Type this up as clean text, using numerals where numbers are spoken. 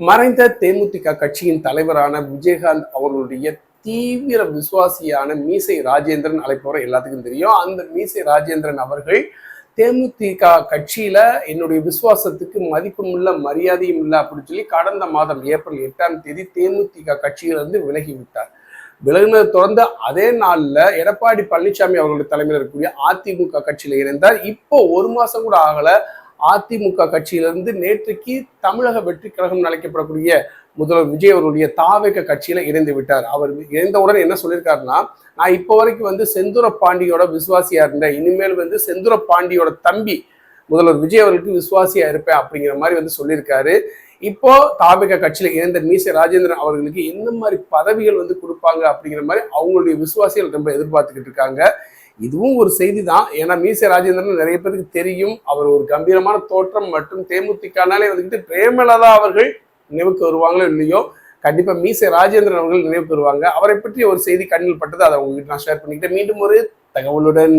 மறைந்த தேமுதிக கட்சியின் தலைவரான விஜயகாந்த் அவர்களுடைய தீவிர விசுவாசியான மீசை ராஜேந்திரன் அழைப்பவரை எல்லாத்துக்கும் தெரியும். அந்த மீசை ராஜேந்திரன் அவர்கள் தேமுதிக கட்சியில என்னுடைய விசுவாசத்துக்கு மதிப்பும் இல்லை மரியாதையும் இல்லை அப்படின்னு சொல்லி கடந்த மாதம் ஏப்ரல் 8ஆம் தேதி தேமுதிக கட்சியிலிருந்து விலகி விட்டார். விலகினதை தொடர்ந்து அதே நாள்ல எடப்பாடி பழனிசாமி அவர்களுடைய தலைமையில் இருக்கக்கூடிய அதிமுக கட்சியில இணைந்தார். இப்போ ஒரு மாசம் கூட ஆகல அதிமுக கட்சியிலிருந்து நேற்றைக்கு தமிழக வெற்றி கழகம் அழைக்கப்படக்கூடிய முதல்வர் விஜய் அவருடைய தாவேக கட்சியில இணைந்து விட்டார். அவர் இணைந்தவுடன் என்ன சொல்லியிருக்காருன்னா, நான் இப்போ வரைக்கும் செந்தூர பாண்டியோட விசுவாசியா இருந்தேன், இனிமேல் செந்தூர பாண்டியோட தம்பி முதல்வர் விஜய் அவர்களுக்கு விசுவாசியா இருப்பேன் அப்படிங்கிற மாதிரி சொல்லியிருக்காரு. இப்போ தாவேக கட்சியில இணைந்த மீசை ராஜேந்திரன் அவர்களுக்கு என்ன மாதிரி பதவிகள் கொடுப்பாங்க அப்படிங்கிற மாதிரி அவங்களுடைய விசுவாசிகள் ரொம்ப எதிர்பார்த்துக்கிட்டு இருக்காங்க. இதுவும் ஒரு செய்தி தான். ஏன்னா மீசை ராஜேந்திரன் நிறைய பேருக்கு தெரியும். அவர் ஒரு கம்பீரமான தோற்றம் மற்றும் தேமுதிகனாலே பிரேமலதா அவர்கள் நினைவுக்கு வருவாங்களோ இல்லையோ, கண்டிப்பா மீசை ராஜேந்திரன் அவர்கள் நினைவுக்கு வருவாங்க. அவரை பற்றி ஒரு செய்தி கண்ணில் பட்டது, அதை உங்ககிட்ட நான் ஷேர் பண்ணிக்கிட்டேன். மீண்டும் ஒரு தகவலுடன்